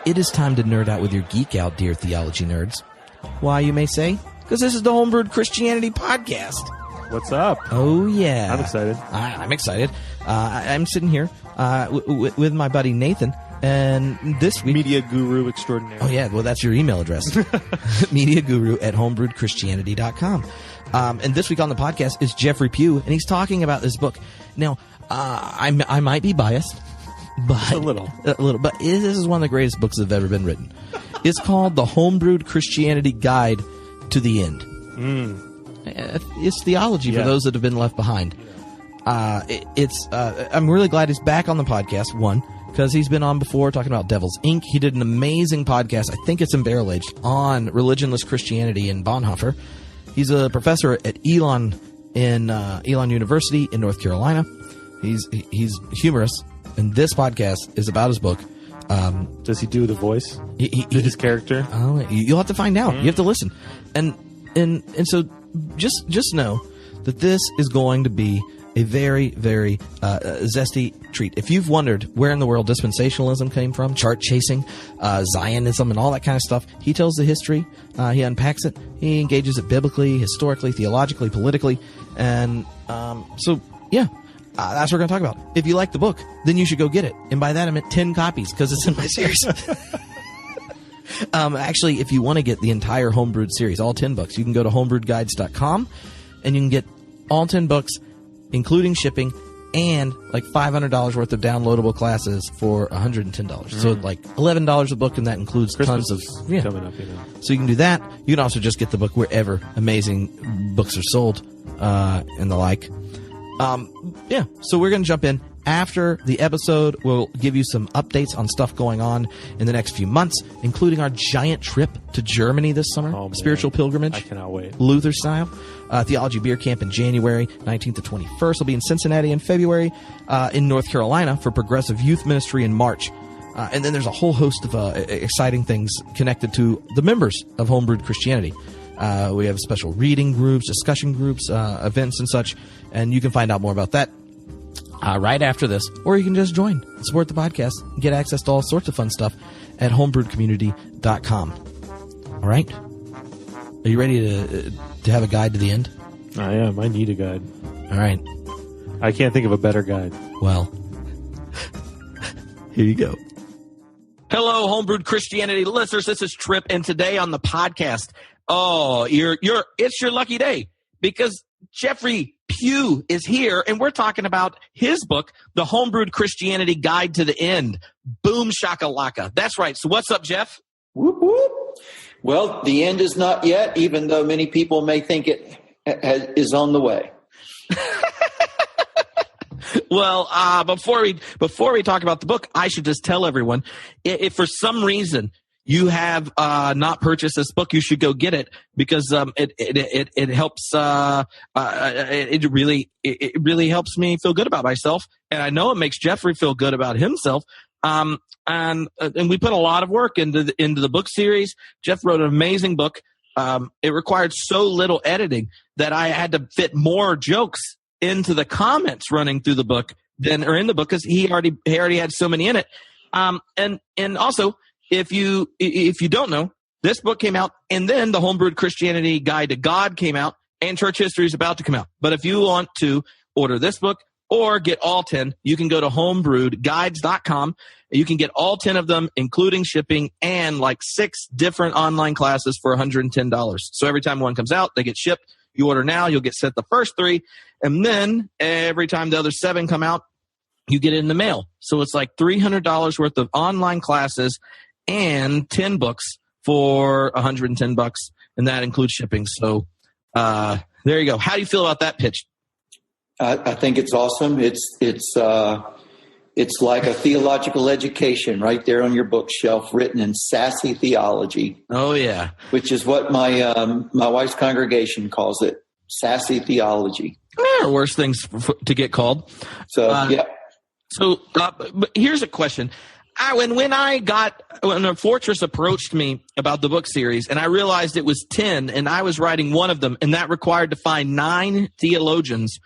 It is time to nerd out with your geek out, dear theology nerds. Why, you may say? Because this is the Homebrewed Christianity Podcast. What's up? Oh, yeah. I'm excited. I'm excited. I'm sitting here with my buddy Nathan, and this week... Media guru extraordinaire. Oh, yeah. Well, that's your email address. mediaguru@homebrewedchristianity.com. And this week on the podcast is Jeffrey Pugh, and he's talking about this book. Now, I might be biased, but... A little. But this is one of the greatest books that have ever been written. It's called The Homebrewed Christianity Guide to the End. It's theology for those that have been left behind. I'm really glad he's back on the podcast, one, because he's been on before talking about Devil's Ink. He did an amazing podcast, I think it's in Barrel Aged, on religionless Christianity in Bonhoeffer. He's a professor at Elon University in North Carolina. He's humorous, and this podcast is about his book. Does he do the voice? His character? Oh, you'll have to find out. You have to listen, and so just know that this is going to be a very, very zesty treat. If you've wondered where in the world dispensationalism came from, chart chasing, Zionism, and all that kind of stuff, he tells the history. He unpacks it. He engages it biblically, historically, theologically, politically, and that's what we're going to talk about. If you like the book, then you should go get it. And by that, I meant 10 copies, because it's in my series. Actually, if you want to get the entire Homebrewed series, all 10 books, you can go to homebrewedguides.com, and you can get all 10 books, including shipping, and like $500 worth of downloadable classes for $110. So like $11 a book, and that includes Christmas tons of coming up. So you can do that. You can also just get the book wherever amazing books are sold, and the like. So we're going to jump in. After the episode, we'll give you some updates on stuff going on in the next few months, including our giant trip to Germany this summer, spiritual pilgrimage. I cannot wait. Luther style. Theology Beer Camp in January, 19th to 21st. We'll be in Cincinnati in February, in North Carolina for Progressive Youth Ministry in March. And then there's a whole host of exciting things connected to the members of Homebrewed Christianity. We have special reading groups, discussion groups, events and such, and you can find out more about that right after this, or you can just join and support the podcast and get access to all sorts of fun stuff at homebrewedcommunity.com. All right? Are you ready to have a guide to the end? I am. I need a guide. All right. I can't think of a better guide. Well, here you go. Hello, Homebrewed Christianity listeners. This is Trip, and today on the podcast, it's your lucky day, because Jeffrey Pugh is here, and we're talking about his book, The Homebrewed Christianity Guide to the End. Boom shakalaka. That's right. So what's up, Jeff? Whoop, whoop. Well, the end is not yet, even though many people may think it is on the way. Well, before we talk about the book, I should just tell everyone, if for some reason you have not purchased this book, you should go get it, because it helps. It really helps me feel good about myself, and I know it makes Jeffrey feel good about himself. And we put a lot of work into the book series. Jeff wrote an amazing book. It required so little editing that I had to fit more jokes into the comments running through the book in the book, because he already had so many in it. And also, if you don't know, this book came out, and then the Homebrewed Christianity Guide to God came out, and Church History is about to come out. But if you want to order this book or get all 10, you can go to homebrewedguides.com. You can get all 10 of them, including shipping, and like 6 different online classes for $110. So every time one comes out, they get shipped. You order now, you'll get sent the first 3. And then every time the other 7 come out, you get it in the mail. So it's like $300 worth of online classes and 10 books for $110, and that includes shipping. So there you go. How do you feel about that pitch? I think it's awesome. It's like a theological education right there on your bookshelf, written in sassy theology. Oh yeah, which is what my wife's congregation calls it, sassy theology. There are worse things to get called. So yeah. So but here's a question. When a Fortress approached me about the book series, and I realized it was 10, and I was writing one of them, and that required to find 9 theologians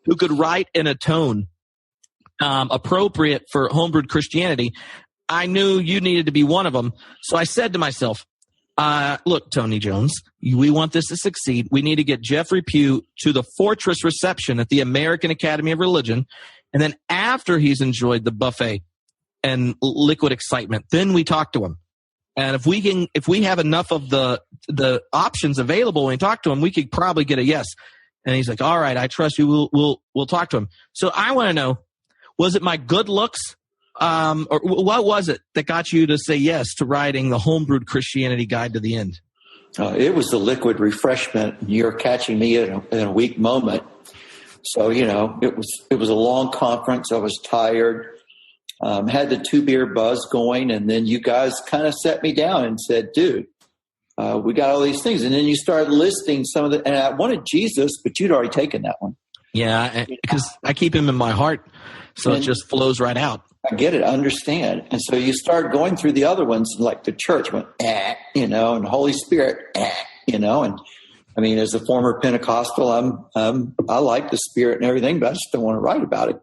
who could write in a tone appropriate for Homebrewed Christianity, I knew you needed to be one of them. So I said to myself, look, Tony Jones, we want this to succeed. We need to get Jeffrey Pugh to the Fortress reception at the American Academy of Religion. And then after he's enjoyed the buffet and liquid excitement, then we talk to him. And if we have enough of the options available when we talk to him, we could probably get a yes. And he's like, all right, I trust you. We'll talk to him. So I want to know, was it my good looks? Or what was it that got you to say yes to writing the Homebrewed Christianity Guide to the End? It was the liquid refreshment. You're catching me in a weak moment. So, it was a long conference. I was tired, had the 2-beer buzz going. And then you guys kind of set me down and said, dude, we got all these things. And then you started listing some of and I wanted Jesus, but you'd already taken that one. Yeah, because I keep him in my heart. So it just flows right out. I get it. I understand. And so you start going through the other ones, like the church went, and the Holy Spirit, and I mean, as a former Pentecostal, I like the Spirit and everything, but I just don't want to write about it.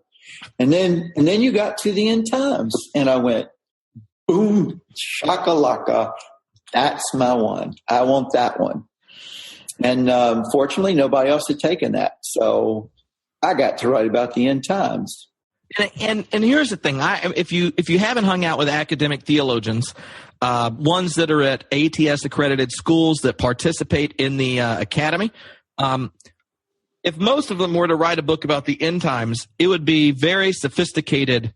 And then you got to the end times, and I went, boom, shakalaka. That's my one. I want that one. And fortunately, nobody else had taken that. So I got to write about the end times. And here's the thing: if you haven't hung out with academic theologians, ones that are at ATS accredited schools that participate in the academy, if most of them were to write a book about the end times, it would be very sophisticated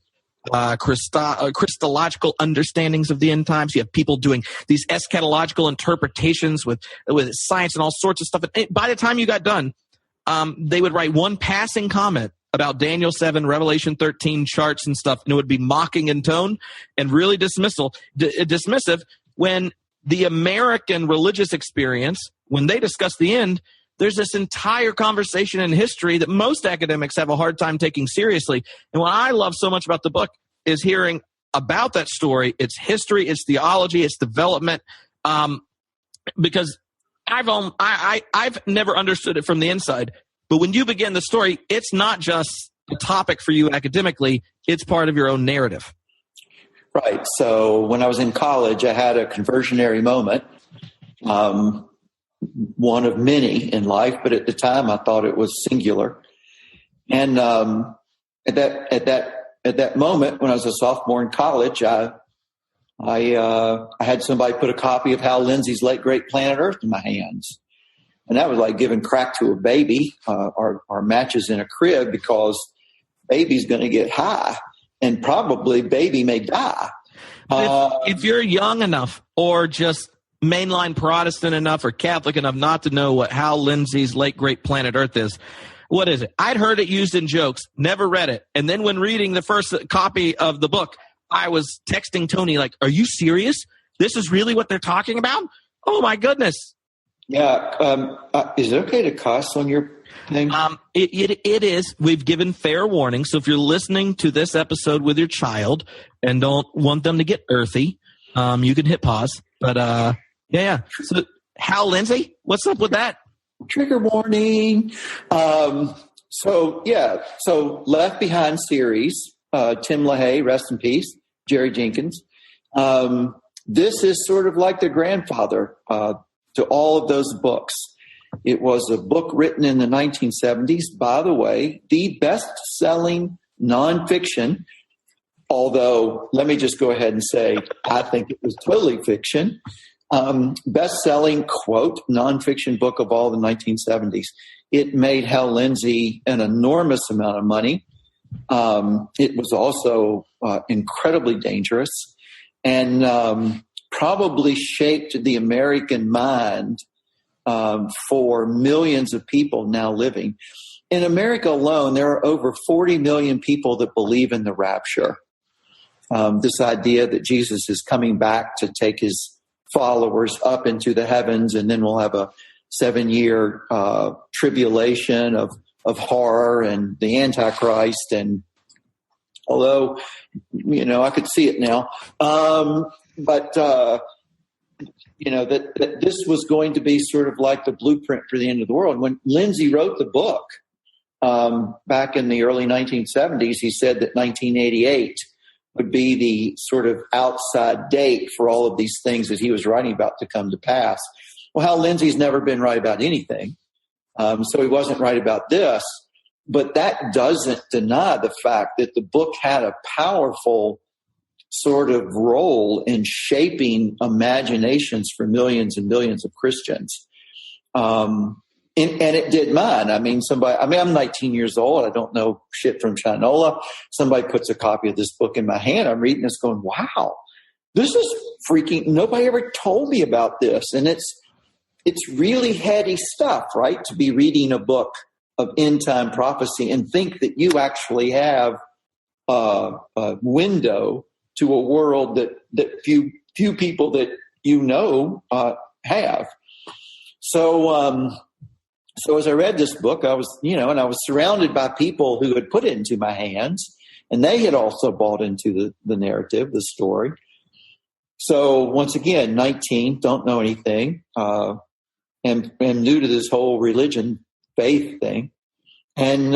Christological understandings of the end times. You have people doing these eschatological interpretations with science and all sorts of stuff. And by the time you got done, they would write one passing comment about Daniel 7, Revelation 13 charts and stuff, and it would be mocking in tone and really dismissive when the American religious experience, when they discuss the end, there's this entire conversation in history that most academics have a hard time taking seriously. And what I love so much about the book is hearing about that story, its history, its theology, its development, because I've never understood it from the inside. But when you begin the story, it's not just a topic for you academically, it's part of your own narrative. Right. So when I was in college, I had a conversionary moment, one of many in life, but at the time I thought it was singular. And at that moment, when I was a sophomore in college, I had somebody put a copy of Hal Lindsey's Late Great Planet Earth in my hands. And that was like giving crack to a baby or matches in a crib, because baby's going to get high and probably baby may die. If you're young enough or just mainline Protestant enough or Catholic enough not to know what Hal Lindsey's Late Great Planet Earth is, what is it? I'd heard it used in jokes, never read it. And then when reading the first copy of the book, I was texting Tony like, are you serious? This is really what they're talking about? Oh, my goodness. Yeah. Is it okay to cuss on your thing? It is. We've given fair warning. So if you're listening to this episode with your child and don't want them to get earthy, you can hit pause. But yeah. So Hal Lindsey, what's up with that? Trigger warning. So Left Behind series, Tim LaHaye, rest in peace, Jerry Jenkins. This is sort of like the grandfather to all of those books. It was a book written in the 1970s, by the way, the best-selling nonfiction, although let me just go ahead and say I think it was totally fiction, best-selling, quote, nonfiction book of all the 1970s. It made Hal Lindsey an enormous amount of money. It was also incredibly dangerous and probably shaped the American mind for millions of people now living. In America alone, there are over 40 million people that believe in the rapture. This idea that Jesus is coming back to take his followers up into the heavens, and then we'll have a 7-year tribulation of horror and the Antichrist. And although, I could see it now, that this was going to be sort of like the blueprint for the end of the world. When Lindsey wrote the book back in the early 1970s, he said that 1988 would be the sort of outside date for all of these things that he was writing about to come to pass. Well, Hal Lindsey's never been right about anything. So he wasn't right about this. But that doesn't deny the fact that the book had a powerful sort of role in shaping imaginations for millions and millions of Christians. And it did mine. I'm 19 years old. I don't know shit from Shinola. Somebody puts a copy of this book in my hand. I'm reading this going, wow, this is freaking, nobody ever told me about this. And it's really heady stuff, right? To be reading a book of end time prophecy and think that you actually have a window to a world that few people that have. So as I read this book, I was, and I was surrounded by people who had put it into my hands, and they had also bought into the narrative, the story. So once again, 19, don't know anything, and new to this whole religion, faith thing. And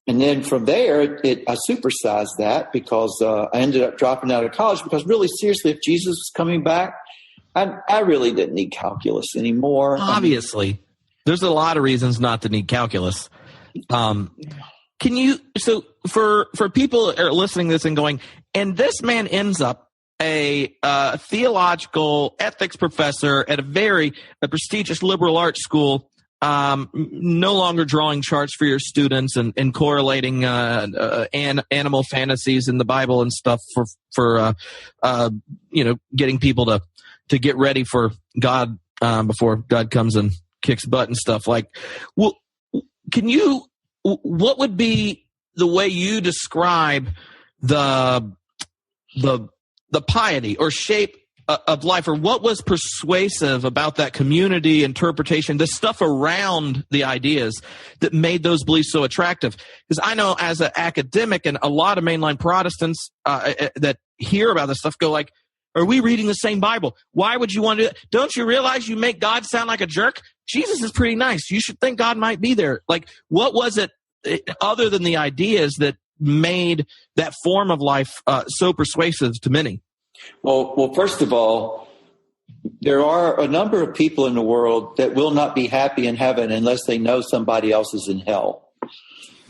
then from there, I supersized that because I ended up dropping out of college because really seriously, if Jesus was coming back, I really didn't need calculus anymore. Obviously. There's a lot of reasons not to need calculus. So for people are listening to this and going, and this man ends up a theological ethics professor at a prestigious liberal arts school, no longer drawing charts for your students and correlating animal fantasies in the Bible and stuff for getting people to get ready for God before God comes and kicks butt and stuff. Like, well, what would be the way you describe the piety or shape of life, or what was persuasive about that community interpretation, the stuff around the ideas that made those beliefs so attractive? Because I know as an academic and a lot of mainline Protestants that hear about this stuff go like, are we reading the same Bible? Why would you want to do that? Don't you realize you make God sound like a jerk? Jesus is pretty nice. You should think God might be there. Like, what was it other than the ideas that made that form of life so persuasive to many? Well, first of all, there are a number of people in the world that will not be happy in heaven unless they know somebody else is in hell.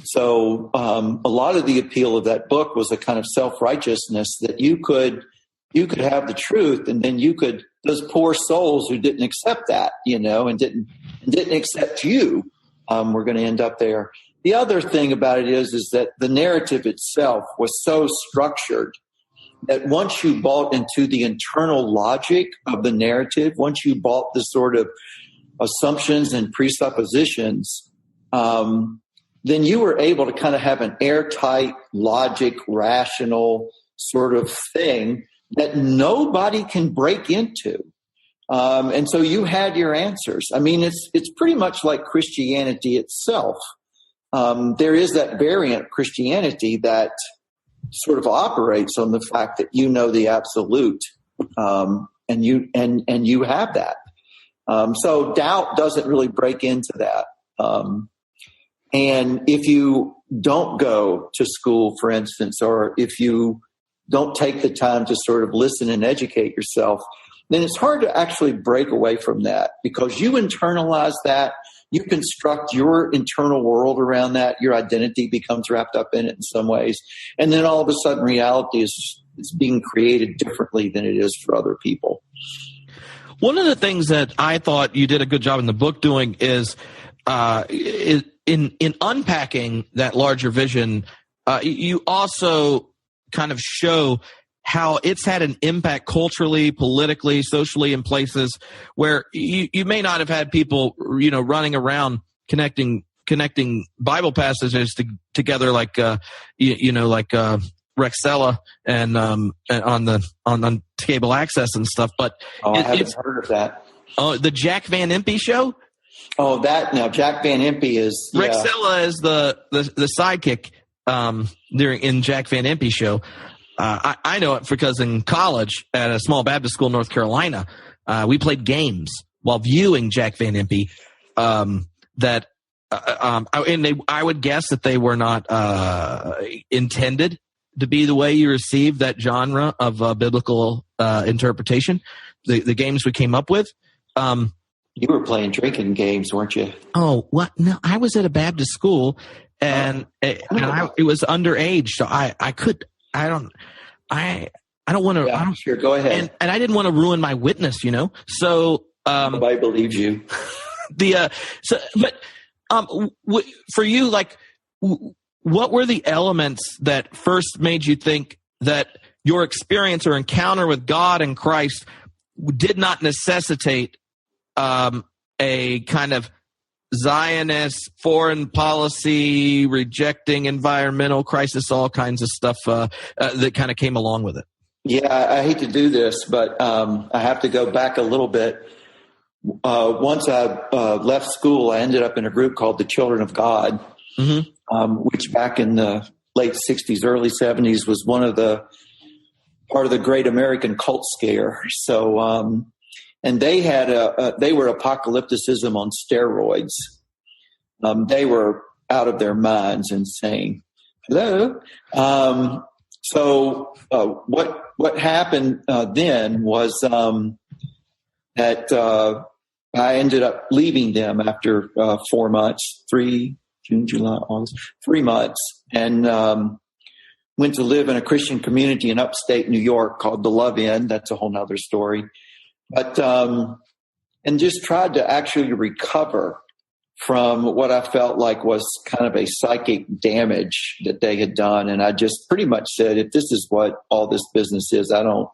So a lot of the appeal of that book was a kind of self-righteousness that you could have the truth, and then those poor souls who didn't accept that, and didn't accept you, were going to end up there. The other thing about it is that the narrative itself was so structured that once you bought into the internal logic of the narrative, once you bought the sort of assumptions and presuppositions, then you were able to kind of have an airtight, logic, rational sort of thing that nobody can break into. And so you had your answers. I mean, it's pretty much like Christianity itself. There is that variant of Christianity that sort of operates on the fact that you know the absolute, and you have that. So doubt doesn't really break into that. And if you don't go to school, for instance, or if you don't take the time to sort of listen and educate yourself, then it's hard to actually break away from that because you internalize that. You construct your internal world around that. Your identity becomes wrapped up in it in some ways. And then all of a sudden reality is being created differently than it is for other people. One of the things that I thought you did a good job in the book doing is in unpacking that larger vision, you also kind of show how it's had an impact culturally, politically, socially in places where you may not have had people, running around connecting Bible passages together like, like Rexella and on cable access and stuff. But I haven't heard of that. Oh, the Jack Van Impe show. Oh, Jack Van Impe is Rexella is the sidekick in Jack Van Impe show. I know it because in college at a small Baptist school in North Carolina, we played games while viewing Jack Van Impe. I would guess that they were not intended to be the way you received that genre of biblical interpretation, the games we came up with. You were playing drinking games, weren't you? Oh, what? No, I was at a Baptist school, and it was underage, so I don't want to. Yeah, sure, go ahead. And I didn't want to ruin my witness, So nobody believes you. For you, like, what were the elements that first made you think that your experience or encounter with God and Christ did not necessitate a kind of Zionist foreign policy, rejecting environmental crisis, all kinds of stuff that kind of came along with it? Yeah, I hate to do this, but I have to go back a little bit. Once I left school, I ended up in a group called the Children of God, which back in the late 60s, early 70s was part of the great American cult scare. So, and they had they were apocalypticism on steroids. They were out of their minds and saying, hello. So what happened then was that I ended up leaving them after 4 months, June, July, August, 3 months, and went to live in a Christian community in upstate New York called the Love Inn. That's a whole nother story. But and just tried to actually recover from what I felt like was kind of a psychic damage that they had done. And I just pretty much said, if this is what all this business is, I don't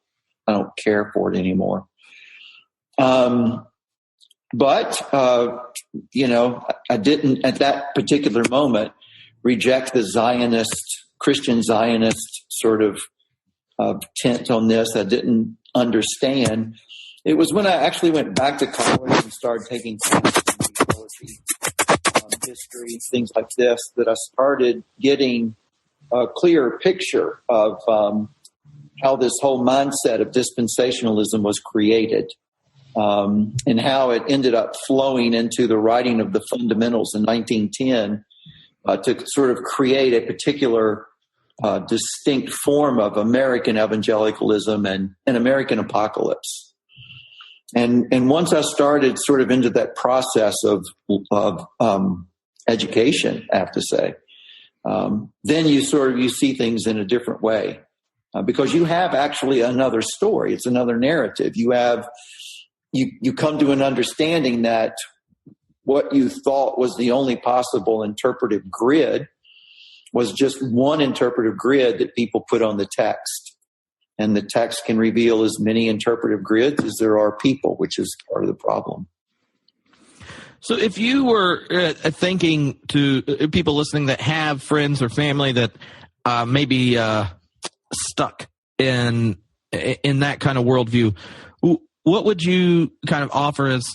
care for it anymore. But I didn't at that particular moment reject the Christian Zionist sort of tent on this. I didn't understand. It was when I actually went back to college and started taking classes in theology, history, things like this, that I started getting a clearer picture of how this whole mindset of dispensationalism was created, and how it ended up flowing into the writing of the fundamentals in 1910 to sort of create a particular distinct form of American evangelicalism and American apocalypse. And once I started sort of into that process of education, I have to say, then you see things in a different way, because you have actually another story. It's another narrative. You come to an understanding that what you thought was the only possible interpretive grid was just one interpretive grid that people put on the text. And the text can reveal as many interpretive grids as there are people, which is part of the problem. So if you were thinking to people listening that have friends or family that may be stuck in that kind of worldview, what would you kind of offer as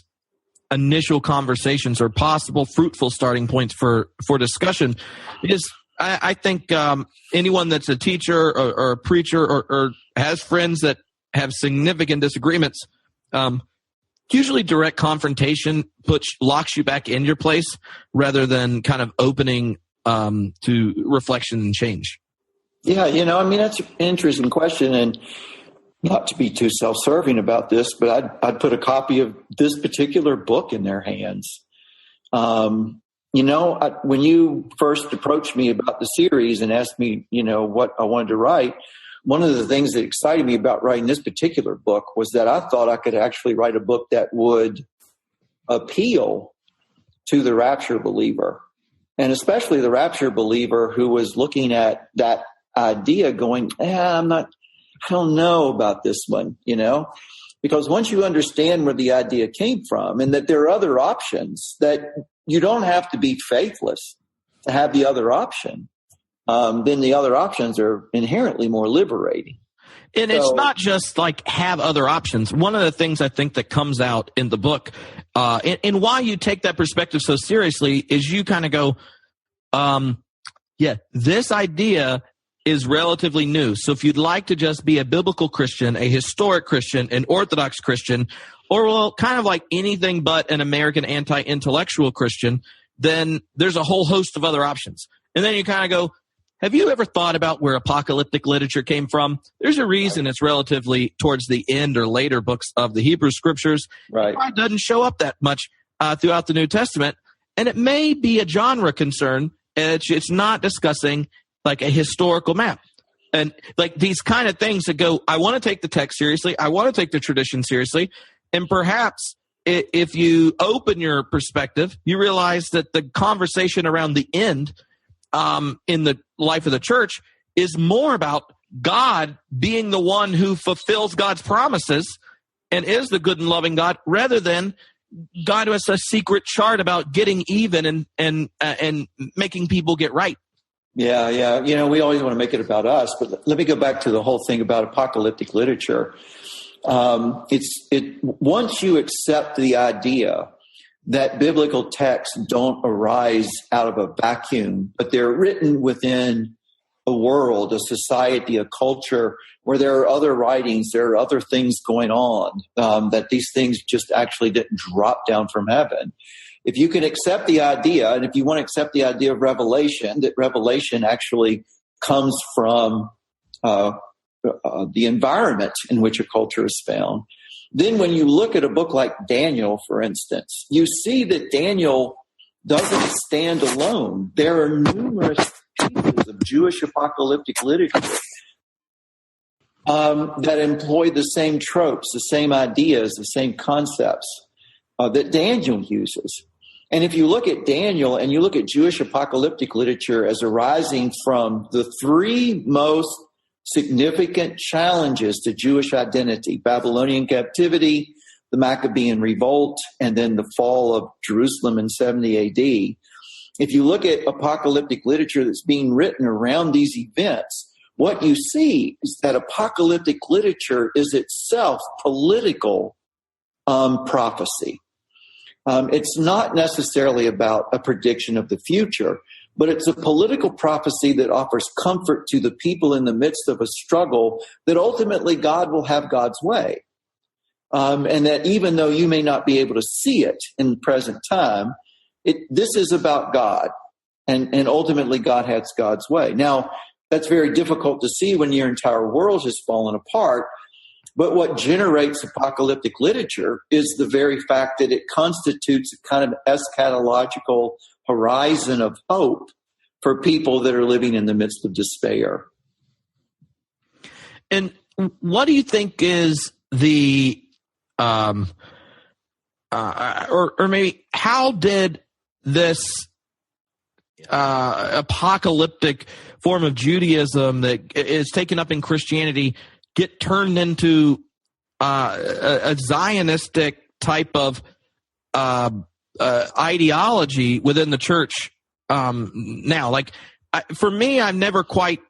initial conversations or possible fruitful starting points for discussion? Because I think anyone that's a teacher or a preacher or has friends that have significant disagreements, usually direct confrontation locks you back in your place rather than kind of opening to reflection and change. Yeah, that's an interesting question, and not to be too self-serving about this, but I'd put a copy of this particular book in their hands. When you first approached me about the series and asked me, what I wanted to write, one of the things that excited me about writing this particular book was that I thought I could actually write a book that would appeal to the rapture believer, and especially the rapture believer who was looking at that idea going, I don't know about this one, because once you understand where the idea came from and that there are other options, that you don't have to be faithless to have the other option, then the other options are inherently more liberating. And it's not just like have other options. One of the things I think that comes out in the book, and why you take that perspective so seriously, is you kind of go, this idea is relatively new. So if you'd like to just be a biblical Christian, a historic Christian, an Orthodox Christian, or kind of like anything but an American anti-intellectual Christian, then there's a whole host of other options. And then you kind of go, Have you ever thought about where apocalyptic literature came from? There's a reason it's relatively towards the end or later books of the Hebrew Scriptures. Right. It doesn't show up that much throughout the New Testament, and it may be a genre concern. It's not discussing like a historical map. And like these kind of things that go, I want to take the text seriously. I want to take the tradition seriously. And perhaps if you open your perspective, you realize that the conversation around the end in the life of the church is more about God being the one who fulfills God's promises and is the good and loving God, rather than God has a secret chart about getting even and making people get right. Yeah. We always want to make it about us, but let me go back to the whole thing about apocalyptic literature. Once you accept the idea that biblical texts don't arise out of a vacuum, but they're written within a world, a society, a culture where there are other writings, there are other things going on, that these things just actually didn't drop down from heaven. If you can accept the idea, and if you want to accept the idea of revelation, that revelation actually comes from the environment in which a culture is found, then when you look at a book like Daniel, for instance, you see that Daniel doesn't stand alone. There are numerous pieces of Jewish apocalyptic literature that employ the same tropes, the same ideas, the same concepts that Daniel uses. And if you look at Daniel and you look at Jewish apocalyptic literature as arising from the three most significant challenges to Jewish identity: Babylonian captivity, the Maccabean revolt, and then the fall of Jerusalem in 70 AD. If you look at apocalyptic literature that's being written around these events, what you see is that apocalyptic literature is itself political prophecy. It's not necessarily about a prediction of the future, but it's a political prophecy that offers comfort to the people in the midst of a struggle that ultimately God will have God's way. And that even though you may not be able to see it in the present time, this is about God. And ultimately God has God's way. Now, that's very difficult to see when your entire world has fallen apart. But what generates apocalyptic literature is the very fact that it constitutes a kind of eschatological horizon of hope for people that are living in the midst of despair. And what do you think is the, or maybe how did this apocalyptic form of Judaism that is taken up in Christianity get turned into a Zionistic type of ideology within the church now? Like, for me, I've never quite...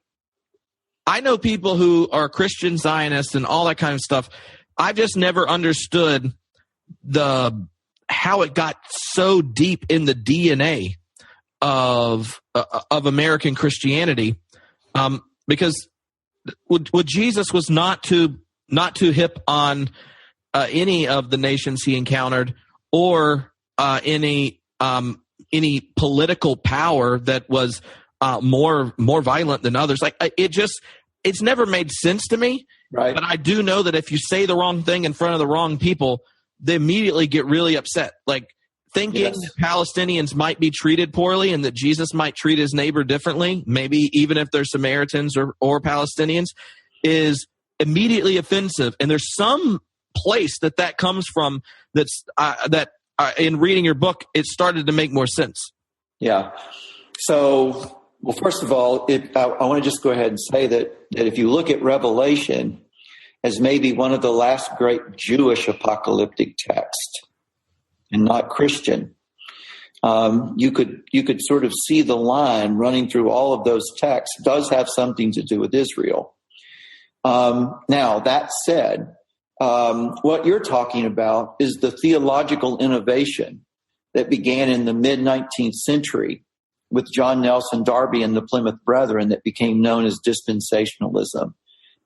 I know people who are Christian Zionists and all that kind of stuff. I've just never understood how it got so deep in the DNA of American Christianity, because what Jesus was not too hip on any of the nations he encountered, or any political power that was more violent than others. Like, it's never made sense to me. Right. But I do know that if you say the wrong thing in front of the wrong people, they immediately get really upset. Like, thinking that Palestinians might be treated poorly and that Jesus might treat his neighbor differently, maybe even if they're Samaritans or Palestinians, is immediately offensive. And there's some place that comes from that's in reading your book, it started to make more sense. Yeah. So, well, first of all, I want to just go ahead and say that if you look at Revelation as maybe one of the last great Jewish apocalyptic texts, and not Christian, you could sort of see the line running through all of those texts does have something to do with Israel. Now, that said, what you're talking about is the theological innovation that began in the mid-19th century with John Nelson Darby and the Plymouth Brethren that became known as Dispensationalism.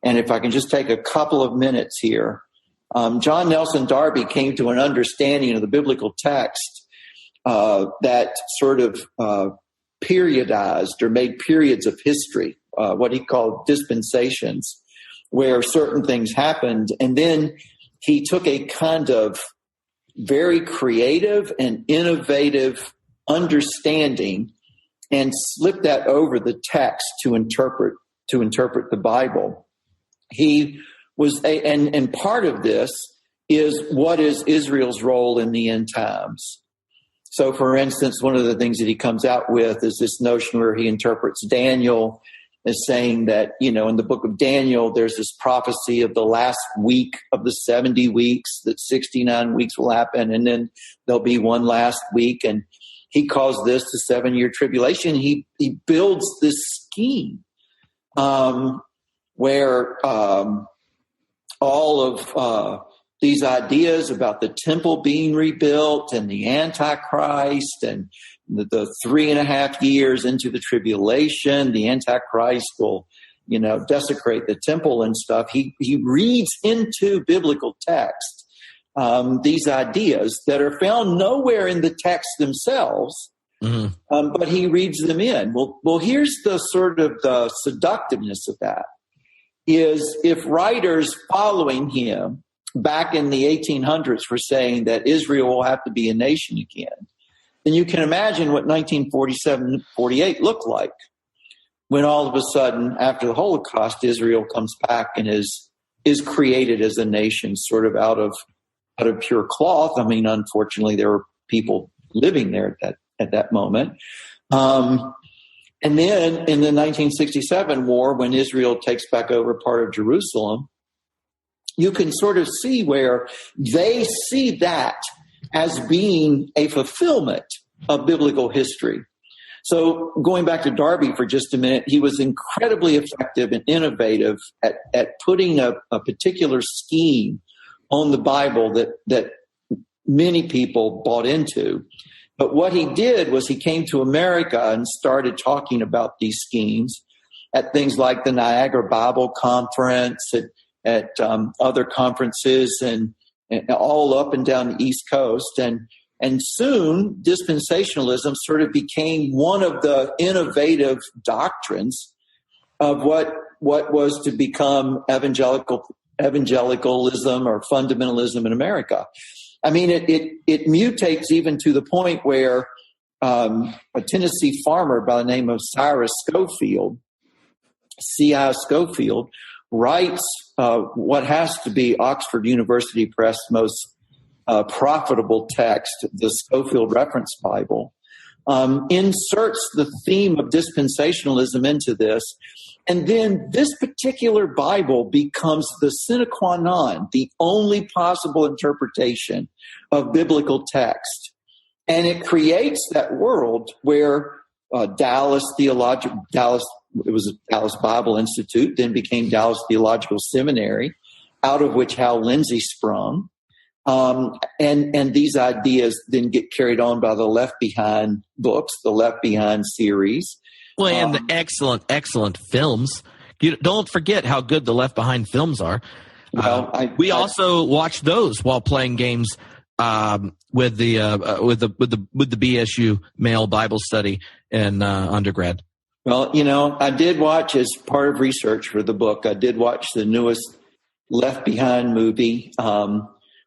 And if I can just take a couple of minutes here, John Nelson Darby came to an understanding of the biblical text that sort of periodized or made periods of history, what he called dispensations, where certain things happened. And then he took a kind of very creative and innovative understanding and slipped that over the text to interpret the Bible. He was and part of this is what is Israel's role in the end times. So, for instance, one of the things that he comes out with is this notion where he interprets Daniel as saying that, in the book of Daniel, there's this prophecy of the last week of the 70 weeks, that 69 weeks will happen, and then there'll be one last week. And he calls this the 7-year tribulation. He builds this scheme where all of these ideas about the temple being rebuilt and the Antichrist and the 3.5 years into the tribulation, the Antichrist will, desecrate the temple and stuff. He reads into biblical text these ideas that are found nowhere in the text themselves, but he reads them in. Well, here's the sort of the seductiveness of that is if writers following him back in the 1800s were saying that Israel will have to be a nation again, then you can imagine what 1947-48 looked like when all of a sudden, after the Holocaust, Israel comes back and is created as a nation sort of out of pure cloth. I mean, unfortunately, there were people living there at that moment. And then in the 1967 war, when Israel takes back over part of Jerusalem, you can sort of see where they see that as being a fulfillment of biblical history. So going back to Darby for just a minute, he was incredibly effective and innovative at putting a particular scheme on the Bible that many people bought into. But what he did was he came to America and started talking about these schemes at things like the Niagara Bible Conference, at other conferences and all up and down the East Coast. And soon dispensationalism sort of became one of the innovative doctrines of what was to become evangelicalism or fundamentalism in America. I mean, it mutates even to the point where a Tennessee farmer by the name of Cyrus Schofield, C.I. Schofield, writes what has to be Oxford University Press most profitable text, the Schofield Reference Bible, inserts the theme of dispensationalism into this. And then this particular Bible becomes the sine qua non, the only possible interpretation of biblical text. And it creates that world where Dallas Bible Institute, then became Dallas Theological Seminary, out of which Hal Lindsey sprung. And these ideas then get carried on by the Left Behind books, the Left Behind series. Well, and the excellent films. You don't forget how good the Left Behind films are. We also watched those while playing games with the BSU male Bible study in undergrad. Well, I did watch, as part of research for the book, I did watch the newest Left Behind movie,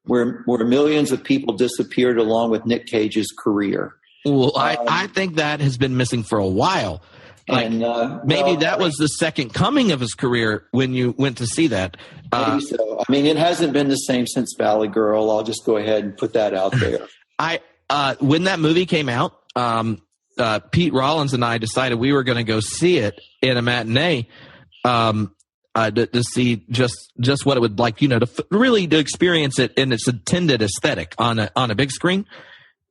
where millions of people disappeared along with Nick Cage's career. Well, I think that has been missing for a while. Maybe that was the second coming of his career when you went to see that. Maybe so. I mean, it hasn't been the same since Valley Girl. I'll just go ahead and put that out there. When that movie came out, Pete Rollins and I decided we were going to go see it in a matinee to see just what it would like, to experience it in its intended aesthetic on a big screen.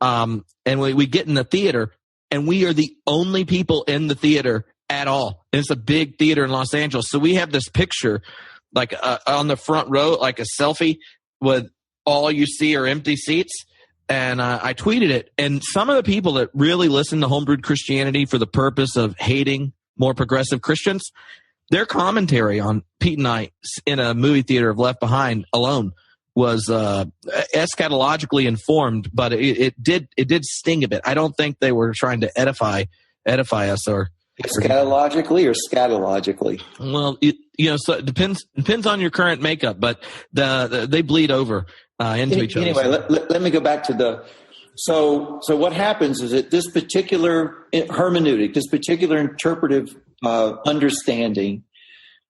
And we get in the theater, and we are the only people in the theater at all. And it's a big theater in Los Angeles. So we have this picture like on the front row, like a selfie with all you see are empty seats. And I tweeted it. And some of the people that really listen to Homebrewed Christianity for the purpose of hating more progressive Christians, their commentary on Pete and I in a movie theater of Left Behind alone was eschatologically informed, but it did sting a bit. I don't think they were trying to edify edify us or eschatologically or scatologically. Well, so it depends on your current makeup, but they bleed over into each other. Anyway, let me go back to so what happens is that this particular hermeneutic, this particular interpretive understanding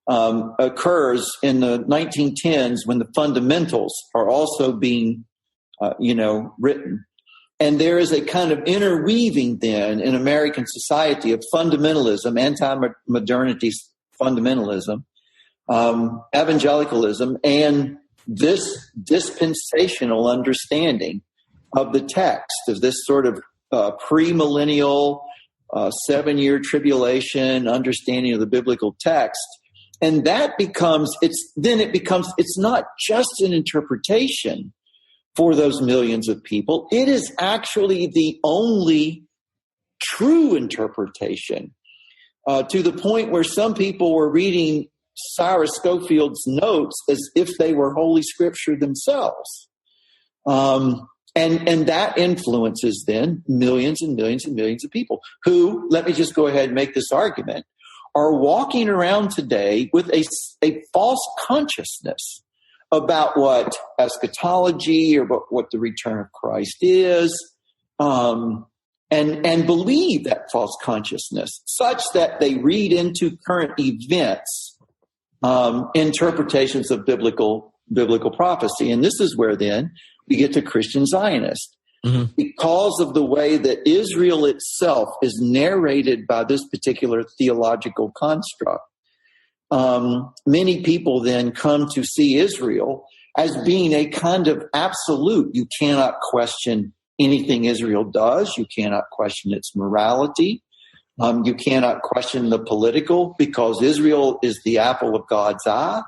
occurs in the 1910s when the fundamentals are also being, written. And there is a kind of interweaving then in American society of fundamentalism, anti-modernity fundamentalism, evangelicalism, and this dispensational understanding of the text, of this sort of premillennial 7-year tribulation understanding of the biblical text. And that becomes, it's not just an interpretation for those millions of people. It is actually the only true interpretation, to the point where some people were reading Cyrus Schofield's notes as if they were Holy Scripture themselves. And that influences then millions and millions and millions of people who, let me just go ahead and make this argument, are walking around today with a false consciousness about what eschatology or what the return of Christ is, and believe that false consciousness such that they read into current events interpretations of biblical prophecy. And this is where then we get to Christian Zionist. Mm-hmm. Because of the way that Israel itself is narrated by this particular theological construct, many people then come to see Israel as being a kind of absolute. You cannot question anything Israel does. You cannot question its morality. You cannot question the political, because Israel is the apple of God's eye,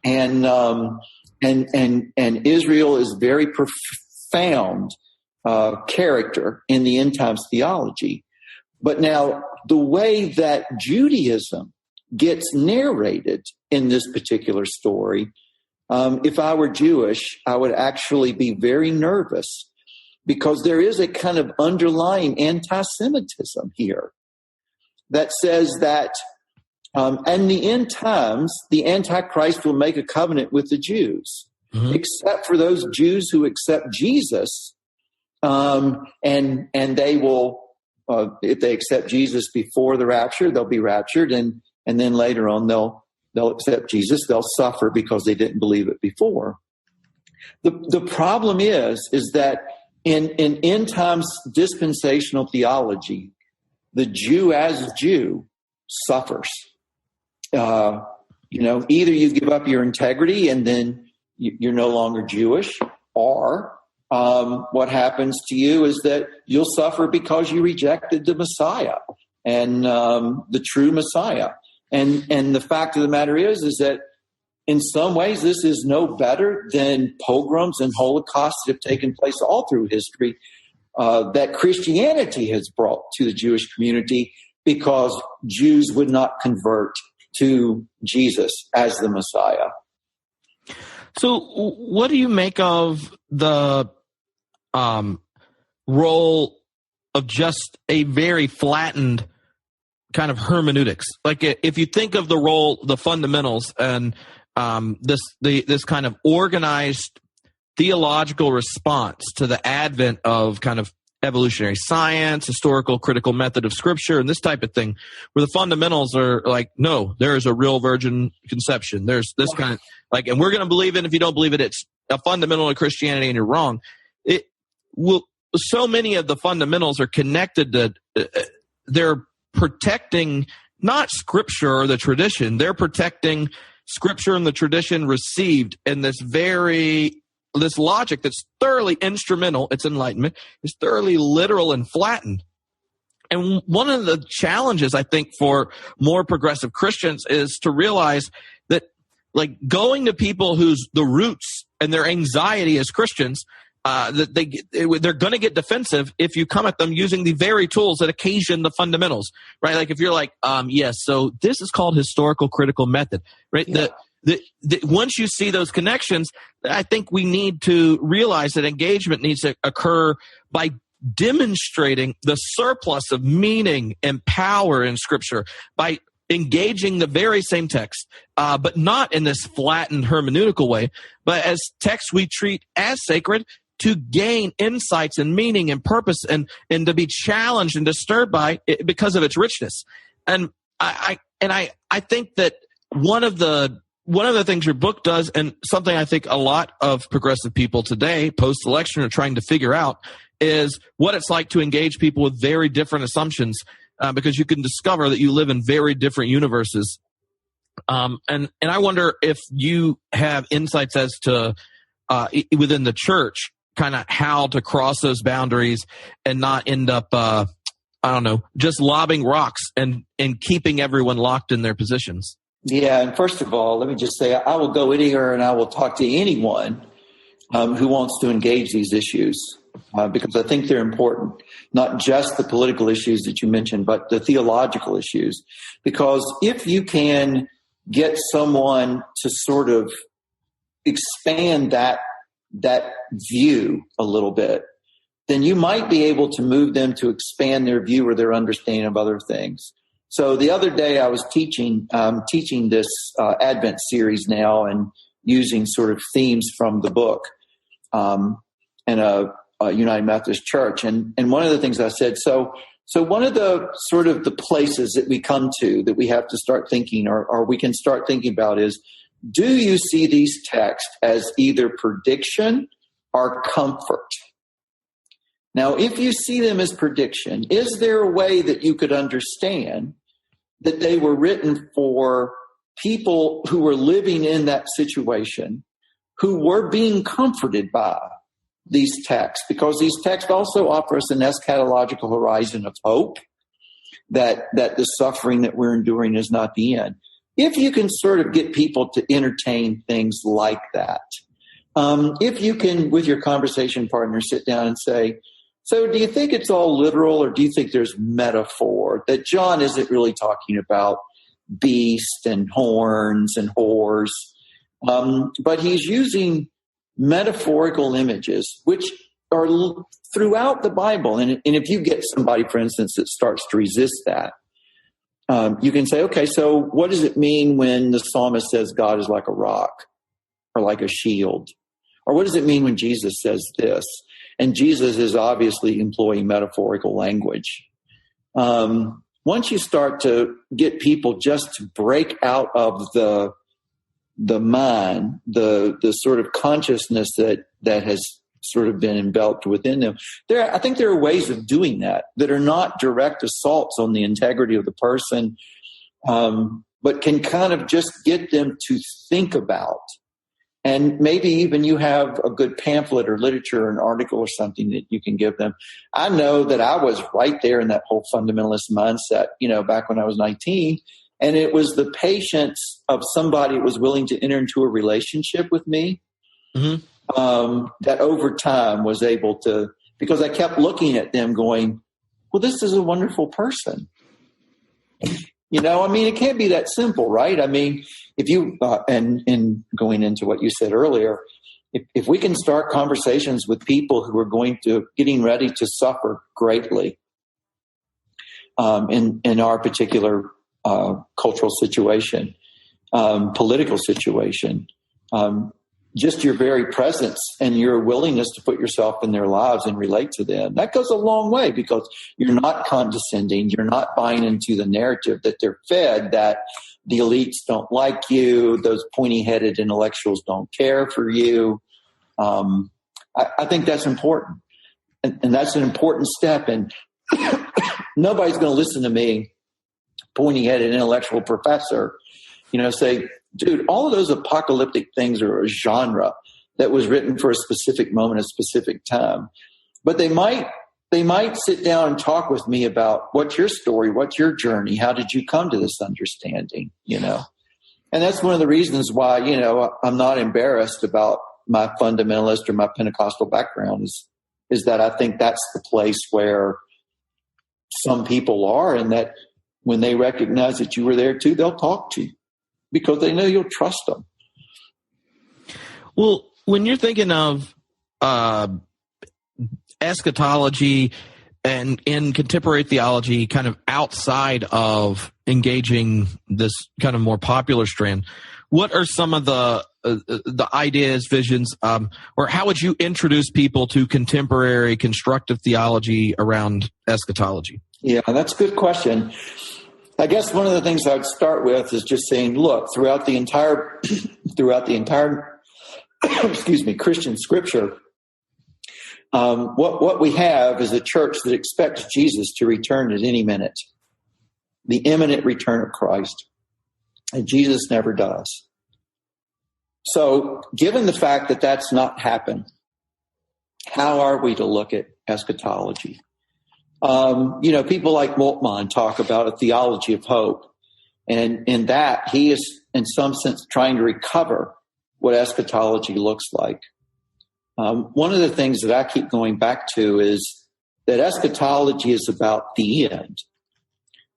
and Israel is very profound character in the end times theology. But now the way that Judaism gets narrated in this particular story, if I were Jewish, I would actually be very nervous, because there is a kind of underlying anti-Semitism here that says that in the end times, the Antichrist will make a covenant with the Jews, mm-hmm. except for those Jews who accept Jesus. And they will, if they accept Jesus before the rapture, they'll be raptured. And then later on, they'll accept Jesus. They'll suffer because they didn't believe it before. The problem is that in end times dispensational theology, the Jew as Jew suffers. Either you give up your integrity and then you're no longer Jewish, or what happens to you is that you'll suffer because you rejected the Messiah and the true Messiah. And the fact of the matter is that in some ways this is no better than pogroms and holocausts that have taken place all through history that Christianity has brought to the Jewish community, because Jews would not convert to Jesus as the Messiah. So what do you make of the role of just a very flattened kind of hermeneutics? Like, if you think of the role, the fundamentals, and this kind of organized theological response to the advent of kind of evolutionary science, historical critical method of Scripture, and this type of thing, where the fundamentals are like, no, there is a real virgin conception. There's this kind of like, and we're going to believe it. If you don't believe it, it's a fundamental of Christianity, and you're wrong. So many of the fundamentals are connected to. They're protecting not Scripture or the tradition. They're protecting Scripture and the tradition received in this logic that's thoroughly instrumental. It's Enlightenment. It's thoroughly literal and flattened. And one of the challenges, I think, for more progressive Christians is to realize that, like, going to people whose the roots and their anxiety as Christians, that they're going to get defensive if you come at them using the very tools that occasion the fundamentals, right? Like, if you're like, yes, so this is called historical critical method, right? Yeah. Once you see those connections, I think we need to realize that engagement needs to occur by demonstrating the surplus of meaning and power in Scripture by engaging the very same text, but not in this flattened hermeneutical way, but as texts we treat as sacred to gain insights and meaning and purpose and to be challenged and disturbed by it because of its richness. And I think that one of the things your book does, and something I think a lot of progressive people today, post-election, are trying to figure out, is what it's like to engage people with very different assumptions, because you can discover that you live in very different universes. And I wonder if you have insights as to within the church, kind of how to cross those boundaries and not end up, just lobbing rocks and keeping everyone locked in their positions. Yeah, and first of all, let me just say I will go anywhere and I will talk to anyone who wants to engage these issues, because I think they're important, not just the political issues that you mentioned, but the theological issues. Because if you can get someone to sort of expand that view a little bit, then you might be able to move them to expand their view or their understanding of other things. So the other day I was teaching this Advent series now and using sort of themes from the book in a United Methodist Church. And one of the things I said, so one of the sort of the places that we come to that we have to start thinking or we can start thinking about is, do you see these texts as either prediction or comfort? Now, if you see them as prediction, is there a way that you could understand that they were written for people who were living in that situation, who were being comforted by these texts? Because these texts also offer us an eschatological horizon of hope, that the suffering that we're enduring is not the end. If you can sort of get people to entertain things like that, if you can, with your conversation partner, sit down and say, so do you think it's all literal, or do you think there's metaphor, that John isn't really talking about beast and horns and whores, but he's using metaphorical images, which are throughout the Bible. And if you get somebody, for instance, that starts to resist that, you can say, okay, so what does it mean when the psalmist says God is like a rock or like a shield? Or what does it mean when Jesus says this? And Jesus is obviously employing metaphorical language. Once you start to get people just to break out of the mind, the sort of consciousness that has sort of been enveloped within them, I think there are ways of doing that are not direct assaults on the integrity of the person, but can kind of just get them to think about. And maybe even you have a good pamphlet or literature or an article or something that you can give them. I know that I was right there in that whole fundamentalist mindset, back when I was 19. And it was the patience of somebody who was willing to enter into a relationship with me, that over time was able to, because I kept looking at them going, well, this is a wonderful person. It can't be that simple, right? I mean, if you, and going into what you said earlier, if we can start conversations with people who are getting ready to suffer greatly in our particular cultural situation, political situation, just your very presence and your willingness to put yourself in their lives and relate to them, that goes a long way, because you're not condescending. You're not buying into the narrative that they're fed, that the elites don't like you, those pointy-headed intellectuals don't care for you. I think that's important. And that's an important step. And nobody's going to listen to me, pointy-headed intellectual professor, say, dude, all of those apocalyptic things are a genre that was written for a specific moment, a specific time. But they might sit down and talk with me about, what's your story? What's your journey? How did you come to this understanding? And that's one of the reasons why, I'm not embarrassed about my fundamentalist or my Pentecostal background is that I think that's the place where some people are, and that when they recognize that you were there too, they'll talk to you, because they know you'll trust them. Well, when you're thinking of eschatology and in contemporary theology kind of outside of engaging this kind of more popular strand, what are some of the ideas, visions, or how would you introduce people to contemporary constructive theology around eschatology? Yeah, that's a good question. I guess one of the things I'd start with is just saying, look, throughout the entire excuse me, Christian scripture, what we have is a church that expects Jesus to return at any minute, the imminent return of Christ, and Jesus never does. So given the fact that that's not happened, how are we to look at eschatology? People like Moltmann talk about a theology of hope. And in that, he is, in some sense, trying to recover what eschatology looks like. One of the things that I keep going back to is that eschatology is about the end.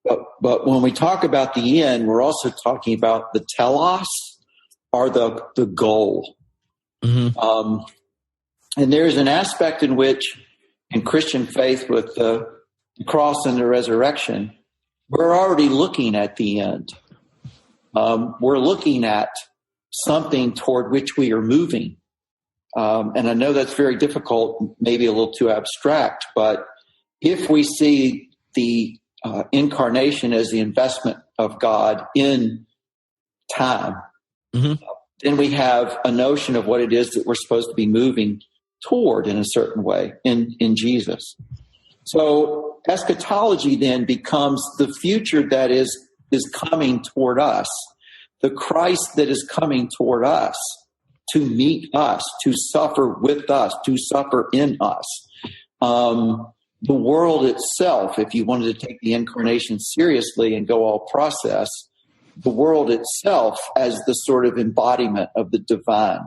But when we talk about the end, we're also talking about the telos, or the goal. Mm-hmm. And there's an aspect in which, in Christian faith with the cross and the resurrection, we're already looking at the end. We're looking at something toward which we are moving. And I know that's very difficult, maybe a little too abstract, but if we see the incarnation as the investment of God in time, mm-hmm. then we have a notion of what it is that we're supposed to be moving toward in a certain way in Jesus. So eschatology then becomes the future that is coming toward us, the Christ that is coming toward us to meet us, to suffer with us, to suffer in us. The world itself, if you wanted to take the incarnation seriously and go all process, the world itself as the sort of embodiment of the divine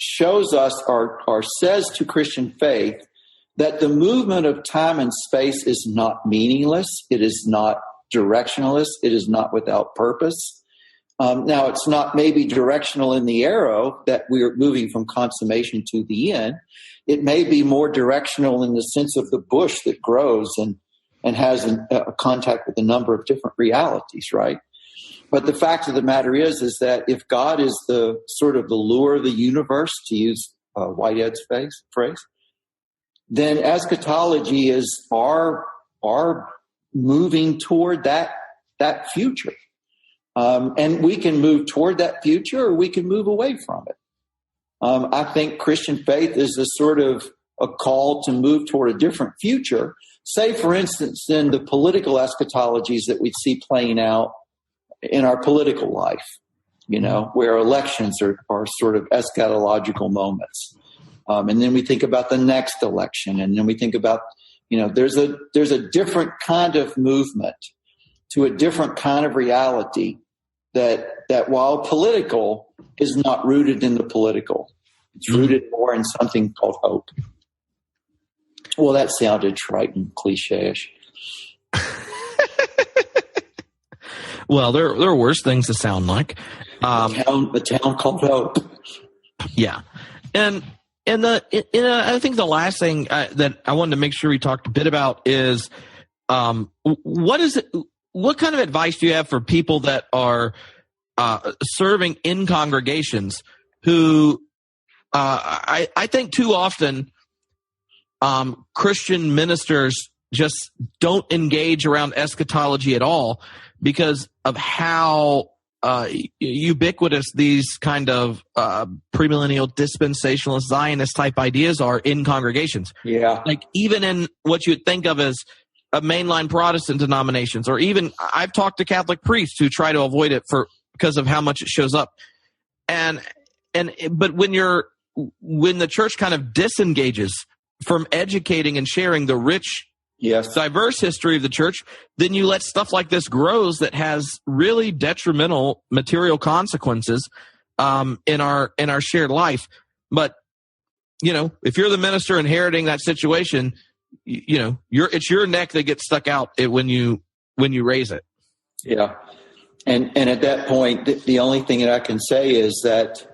shows us or says to Christian faith that the movement of time and space is not meaningless. It is not directionless. It is not without purpose. Now, it's not maybe directional in the arrow that we're moving from consummation to the end. It may be more directional in the sense of the bush that grows and has a contact with a number of different realities, right? But the fact of the matter is that if God is the sort of the lure of the universe, to use Whitehead's phrase, then eschatology is our moving toward that future. And we can move toward that future or we can move away from it. I think Christian faith is a sort of a call to move toward a different future. Say, for instance, in the political eschatologies that we see playing out in our political life, where elections are sort of eschatological moments. And then we think about the next election, and then we think about, there's a different kind of movement to a different kind of reality that while political is not rooted in the political. It's rooted more in something called hope. Well, that sounded trite and cliche-ish. Well, there are worse things to sound like. The town called Hope. Yeah. And I think the last thing that I wanted to make sure we talked a bit about is what kind of advice do you have for people that are serving in congregations who I think too often Christian ministers just don't engage around eschatology at all because of how ubiquitous these kind of premillennial dispensationalist Zionist type ideas are in congregations. Yeah. Like even in what you would think of as mainline Protestant denominations, or even I've talked to Catholic priests who try to avoid it because of how much it shows up. But when the church kind of disengages from educating and sharing the rich, diverse history of the church, then you let stuff like this grows that has really detrimental material consequences in our shared life. But if you're the minister inheriting that situation, it's your neck that gets stuck out when you raise it. Yeah, and at that point, the only thing that I can say is that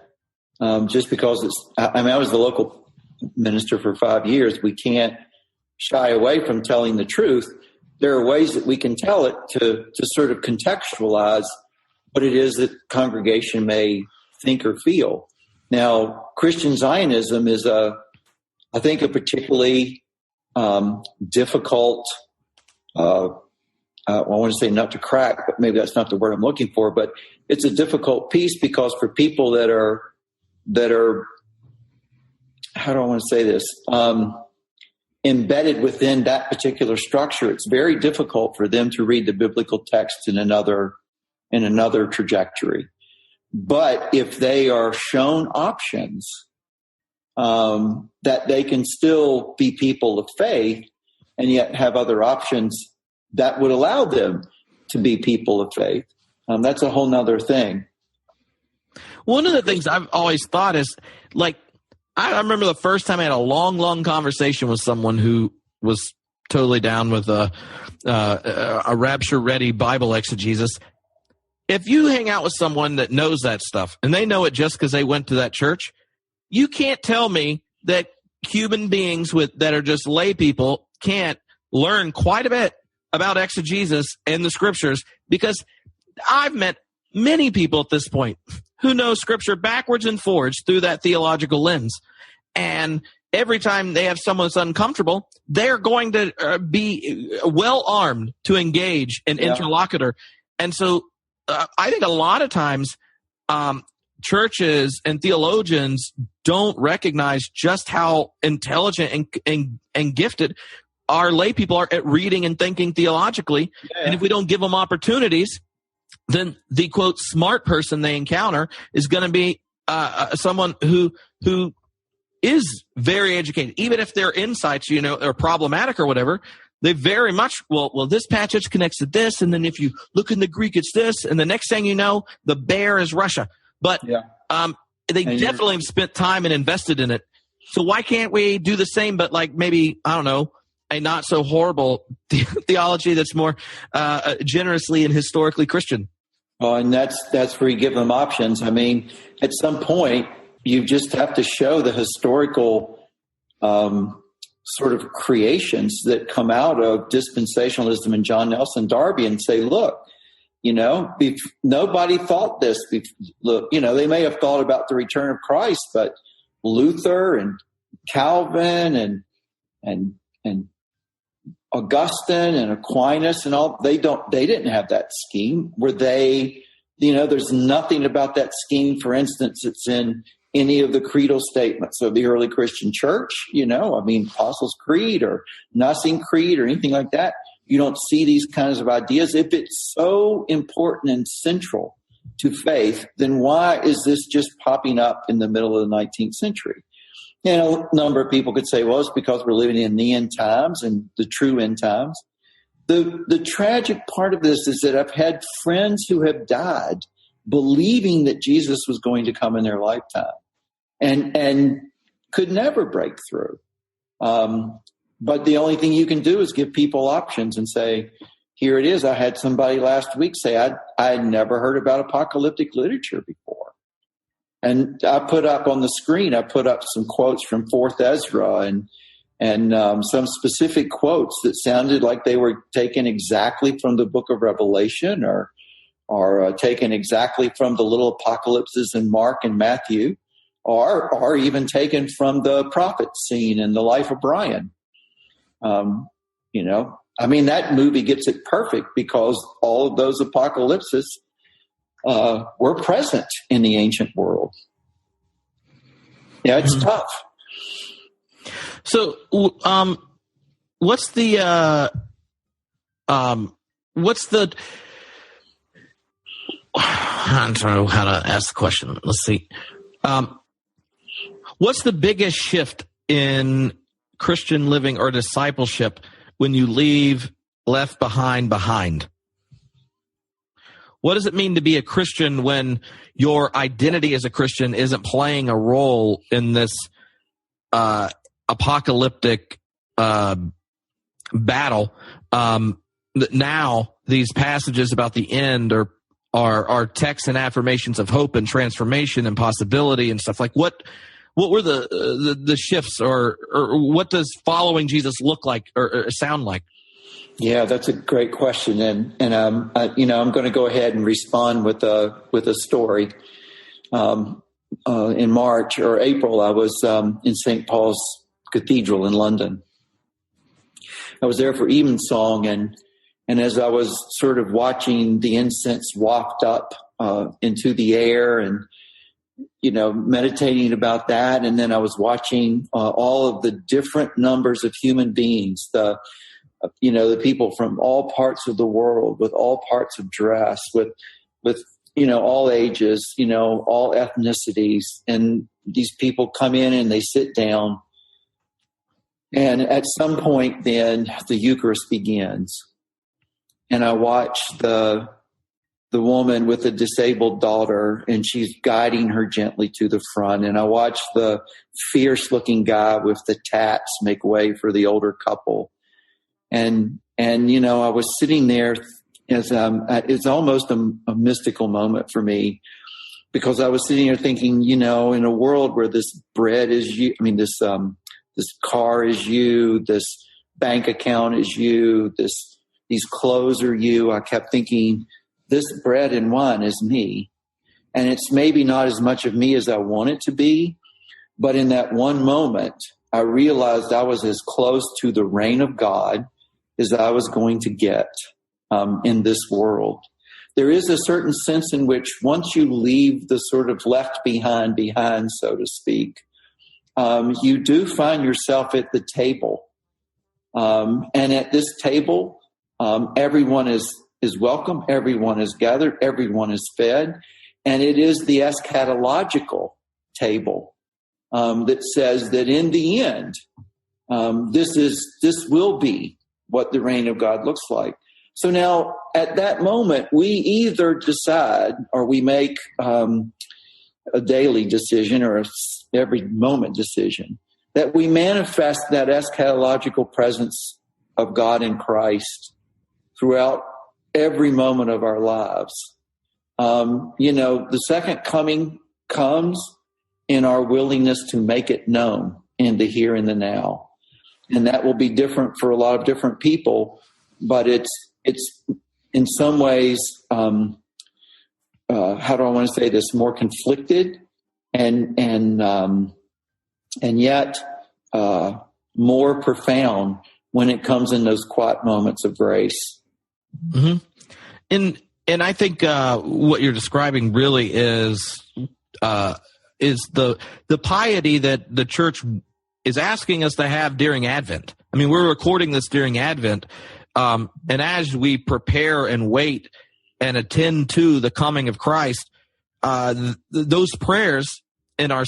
just because I was the local minister for 5 years, we can't shy away from telling the truth. There are ways that we can tell it to sort of contextualize what it is that congregation may think or feel. Now, Christian Zionism is I think a particularly difficult, I want to say nut to crack, but maybe that's not the word I'm looking for, but it's a difficult piece because for people that are, how do I want to say this? Embedded within that particular structure, it's very difficult for them to read the biblical text in another trajectory. But if they are shown options, that they can still be people of faith and yet have other options that would allow them to be people of faith, that's a whole nother thing. One of the things I've always thought is, like, I remember the first time I had a long conversation with someone who was totally down with a rapture-ready Bible exegesis. If you hang out with someone that knows that stuff, and they know it just because they went to that church, you can't tell me that human beings that are just lay people can't learn quite a bit about exegesis and the scriptures, because I've met many people at this point who know scripture backwards and forwards through that theological lens. And every time they have someone that's uncomfortable, they're going to be well armed to engage an interlocutor. And so I think a lot of times churches and theologians don't recognize just how intelligent and gifted our lay people are at reading and thinking theologically. Yeah. And if we don't give them opportunities, then the, quote, smart person they encounter is going to be someone who is very educated. Even if their insights, are problematic or whatever, they very much, well, this passage connects to this, and then if you look in the Greek, it's this, and the next thing you know, the bear is Russia. But they definitely have spent time and invested in it. So why can't we do the same, but like maybe, I don't know, a not so horrible theology that's more generously and historically Christian? Oh, and that's where you give them options. I mean, at some point, you just have to show the historical sort of creations that come out of dispensationalism and John Nelson Darby and say, look, nobody thought this. Look, they may have thought about the return of Christ, but Luther and Calvin and Augustine and Aquinas and all, they didn't have that scheme. Were they, there's nothing about that scheme, for instance, that's in any of the creedal statements of the early Christian church, Apostles' Creed or Nicene Creed or anything like that. You don't see these kinds of ideas. If it's so important and central to faith, then why is this just popping up in the middle of the 19th century? A number of people could say, well, it's because we're living in the end times and the true end times. The tragic part of this is that I've had friends who have died believing that Jesus was going to come in their lifetime and could never break through. But the only thing you can do is give people options and say, here it is. I had somebody last week say, I had never heard about apocalyptic literature before. And I put up on the screen, some quotes from 4th Ezra and some specific quotes that sounded like they were taken exactly from the book of Revelation or taken exactly from the little apocalypses in Mark and Matthew, or even taken from the prophet scene in the life of Brian. That movie gets it perfect because all of those apocalypses were present in the ancient world. Yeah, it's tough. So, what's the I don't know how to ask the question. Let's see. What's the biggest shift in Christian living or discipleship when you leave left behind? What does it mean to be a Christian when your identity as a Christian isn't playing a role in this apocalyptic battle? Now these passages about the end are texts and affirmations of hope and transformation and possibility and stuff. Like what what were the shifts, or what does following Jesus look like or sound like? Yeah, that's a great question, and I'm going to go ahead and respond with a story. In March or April, I was in St. Paul's Cathedral in London. I was there for evensong, and as I was sort of watching the incense waft up into the air, and meditating about that, and then I was watching all of the different numbers of human beings, the people from all parts of the world, with all parts of dress, with all ages, all ethnicities, and these people come in and they sit down. And at some point then the Eucharist begins. And I watch the woman with a disabled daughter, and she's guiding her gently to the front. And I watch the fierce looking guy with the tats make way for the older couple. And I was sitting there as it's almost a mystical moment for me, because I was sitting here thinking, in a world where this bread is you, this car is you, this bank account is you, these clothes are you. I kept thinking, this bread and wine is me. And it's maybe not as much of me as I want it to be. But in that one moment, I realized I was as close to the reign of God as I was going to get in this world. There is a certain sense in which once you leave the sort of left behind, so to speak, you do find yourself at the table. And at this table, everyone is welcome, everyone is gathered, everyone is fed. And it is the eschatological table that says that in the end, this will be what the reign of God looks like. So now at that moment, we either decide, or we make a daily decision or every moment decision, that we manifest that eschatological presence of God in Christ throughout every moment of our lives. The second coming comes in our willingness to make it known in the here and the now. And that will be different for a lot of different people, but it's in some ways, how do I want to say this, more conflicted and yet more profound when it comes in those quiet moments of grace. Mm-hmm. And I think what you're describing really is the piety that the church is asking us to have during Advent. I mean, we're recording this during Advent, and as we prepare and wait and attend to the coming of Christ, those prayers in our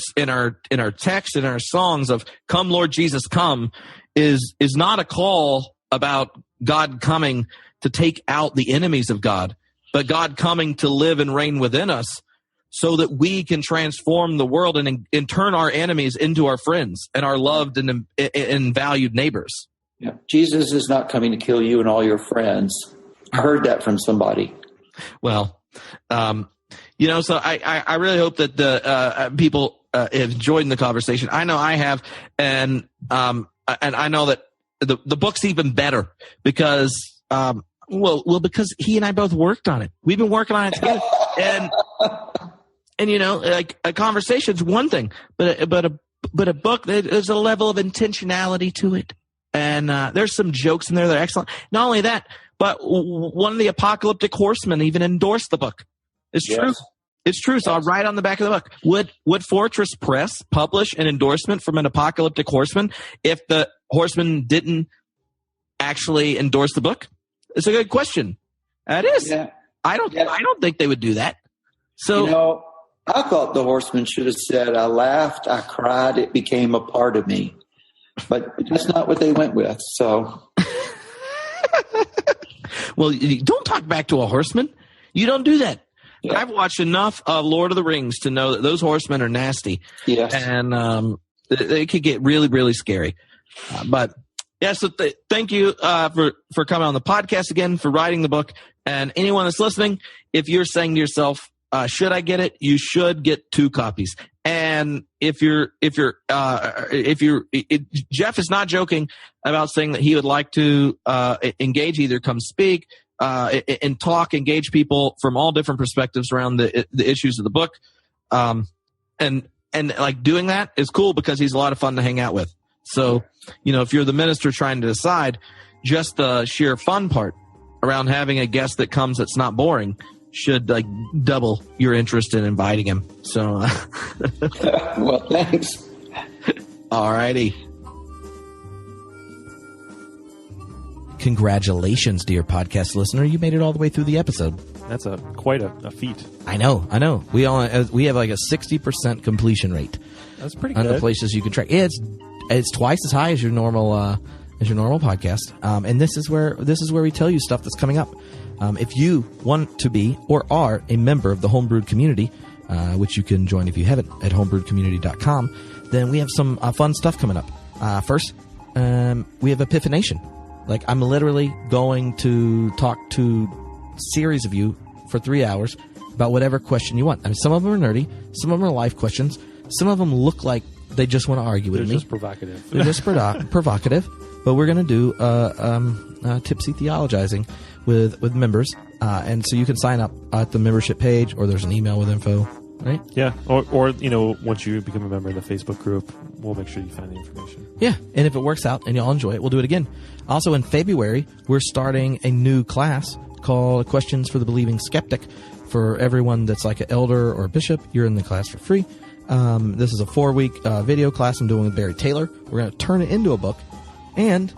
text, in our songs of "Come, Lord Jesus, come," is not a call about God coming to take out the enemies of God, but God coming to live and reign within us, so that we can transform the world and turn our enemies into our friends and our loved and valued neighbors. Yeah. Jesus is not coming to kill you and all your friends. I heard that from somebody. Well, so I really hope that the people have enjoyed the conversation. I know I have, and I know that the book's even better because because he and I both worked on it. We've been working on it together, and like a conversation's one thing, but a book, there's a level of intentionality to it, and there's some jokes in there that are excellent. Not only that, but one of the apocalyptic horsemen even endorsed the book. It's true. Yes. It's true. So I'll write on the back of the book. Would Fortress Press publish an endorsement from an apocalyptic horseman if the horseman didn't actually endorse the book? It's a good question. That is. Yeah. I don't think they would do that. So I thought the horseman should have said, "I laughed, I cried, it became a part of me." But that's not what they went with. So, well, you don't talk back to a horseman. You don't do that. Yeah. I've watched enough of Lord of the Rings to know that those horsemen are nasty. Yes. And they could get really, really scary. But yeah, so thank you for coming on the podcast again, for writing the book. And anyone that's listening, if you're saying to yourself, should I get it? You should get 2 copies. And and if Jeff is not joking about saying that he would like to engage, either come speak and talk, engage people from all different perspectives around the issues of the book, and like doing that is cool because he's a lot of fun to hang out with. So, if you're the minister trying to decide, just the sheer fun part around having a guest that comes that's not boring should like double your interest in inviting him. So, well, thanks. All righty. Congratulations, dear podcast listener. You made it all the way through the episode. That's quite a feat. I know. We have like a 60% completion rate. That's pretty on good. the places you can track. It's twice as high as your normal podcast. And this is where we tell you stuff that's coming up. If you want to be or are a member of the Homebrewed community, which you can join if you haven't at homebrewedcommunity.com, then we have some fun stuff coming up. First, we have Epiphanation. Like, I'm literally going to talk to a series of you for 3 hours about whatever question you want. I mean, some of them are nerdy, some of them are life questions, some of them look like they just want to argue with me. They're just provocative. They're just provocative. But we're going to do tipsy theologizing with members, and so you can sign up at the membership page, or there's an email with info. Right? Yeah. Or once you become a member of the Facebook group, we'll make sure you find the information. Yeah. And if it works out and y'all enjoy it, we'll do it again. Also, in February, we're starting a new class called Questions for the Believing Skeptic. For everyone that's like an elder or a bishop, you're in the class for free. This is a 4-week video class I'm doing with Barry Taylor. We're going to turn it into a book. And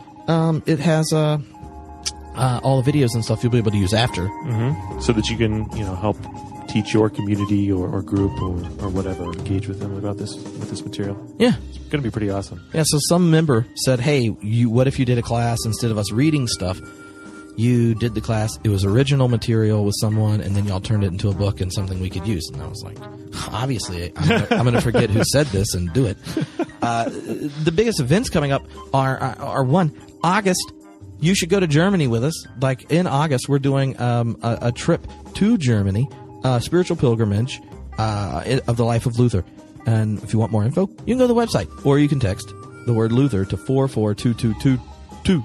it has all the videos and stuff you'll be able to use after. Mm-hmm. So that you can, help teach your community or group or whatever, engage with them about this material. Yeah. It's going to be pretty awesome. Yeah, so some member said, hey, what if you did a class instead of us reading stuff? You did the class, it was original material with someone, and then y'all turned it into a book and something we could use. And I was like, obviously, I'm going to forget who said this and do it. The biggest events coming up are one, August. You should go to Germany with us. Like in August, we're doing a trip to Germany, spiritual pilgrimage of the life of Luther. And if you want more info, you can go to the website, or you can text the word Luther to 44222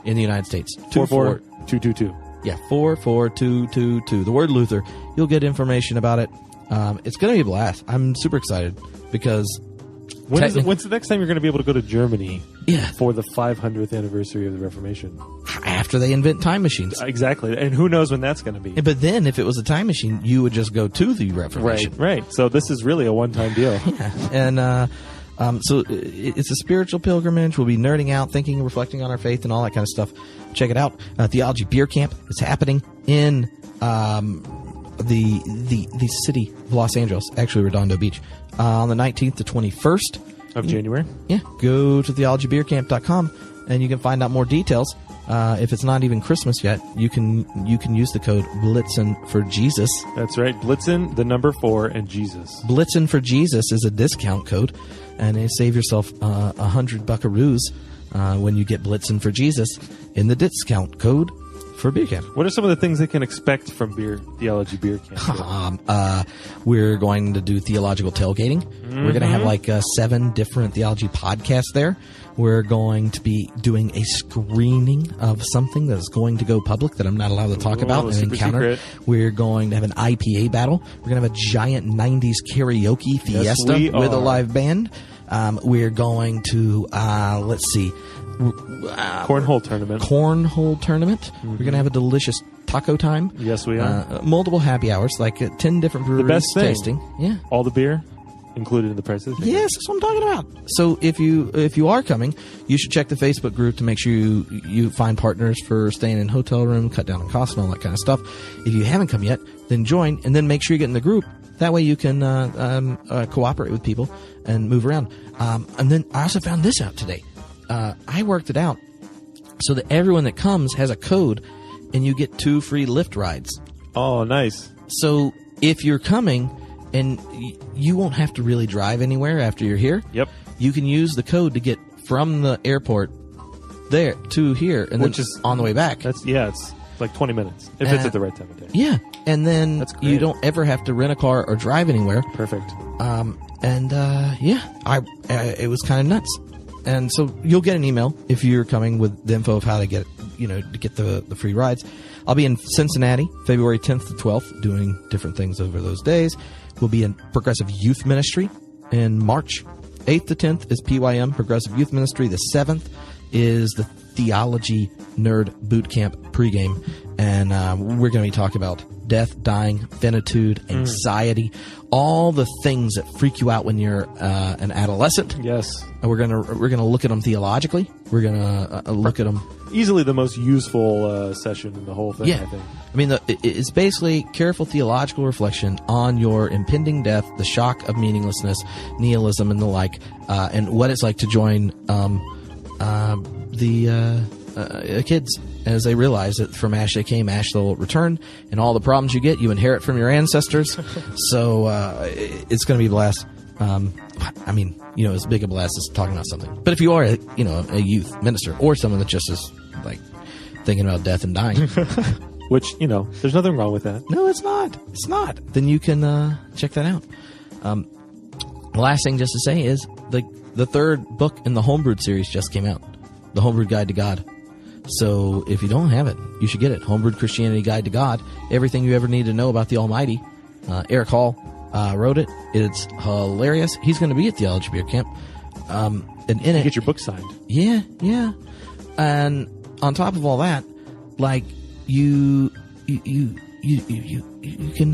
in the United States. 44222. Yeah, 44222. The word Luther. You'll get information about it. It's going to be a blast. I'm super excited because... When's the next time you're going to be able to go to Germany Yeah. for the 500th anniversary of the Reformation? After they invent time machines. Exactly. And who knows when that's going to be. But then if it was a time machine, you would just go to the Reformation. Right. So this is really a one-time deal. Yeah. And so it's a spiritual pilgrimage. We'll be nerding out, thinking and reflecting on our faith and all that kind of stuff. Check it out. Theology Beer Camp is happening in the city of Los Angeles, actually Redondo Beach, on the 19th to 21st of January. Yeah, go to theologybeercamp.com and you can find out more details. If it's not even Christmas yet, you can use the code Blitzen for Jesus. That's right, Blitzen, the number 4, and Jesus. Blitzen for Jesus is a discount code, and you save yourself 100 buckaroos when you get Blitzen for Jesus in the discount code for Beer Camp. What are some of the things they can expect from Theology Beer Camp? We're going to do theological tailgating. Mm-hmm. We're going to have like 7 different theology podcasts there. We're going to be doing a screening of something that is going to go public that I'm not allowed to talk about and encounter. Secret. We're going to have an IPA battle. We're going to have a giant 90s karaoke fiesta with a live band. We're going to, cornhole tournament. Mm-hmm. We're going to have a delicious taco time. Yes, we are. Multiple happy hours, like 10 different breweries. The best thing. Tasting. Yeah. All the beer included in the prices. Yes, that's what I'm talking about. So if you are coming, you should check the Facebook group to make sure you find partners for staying in hotel room, cut down on costs and all that kind of stuff. If you haven't come yet, then join, and then make sure you get in the group. That way you can cooperate with people and move around. And then I also found this out today. I worked it out so that everyone that comes has a code, and you get 2 free Lyft rides. Oh, nice. So if you're coming, and you won't have to really drive anywhere after you're here. Yep. You can use the code to get from the airport there to here, and which then is on the way back. It's like 20 minutes if it's at the right time of day. Yeah, and then That's great. you don't ever have to rent a car or drive anywhere. Perfect. It was kind of nuts. And so you'll get an email if you're coming with the info of how to get, to get the free rides. I'll be in Cincinnati, February 10th to 12th, doing different things over those days. We'll be in Progressive Youth Ministry in March. 8th to 10th is PYM, Progressive Youth Ministry. The 7th is the Theology Nerd Boot Camp pregame. And we're going to be talking about death, dying, finitude, anxiety, all the things that freak you out when you're an adolescent. Yes. And we're gonna look at them theologically. We're gonna look at them. Easily the most useful session in the whole thing, Yeah. I think. I mean, it's basically careful theological reflection on your impending death, the shock of meaninglessness, nihilism, and the like, and what it's like to join the kids as they realize that from ash they came, ash they'll return, and all the problems you get, you inherit from your ancestors. So it's going to be a blast. As big a blast as talking about something. But if you are a youth minister or someone that just is like thinking about death and dying, which there's nothing wrong with that. no, it's not. It's not. Then you can check that out. The last thing just to say is the third book in the Homebrewed series just came out, the Homebrewed Guide to God. So if you don't have it, you should get it. Homebrewed Christianity Guide to God. Everything you ever need to know about the Almighty. Eric Hall wrote it. It's hilarious. He's going to be at Theology Beer Camp. And in it, Get your book signed. yeah. And on top of all that, like you can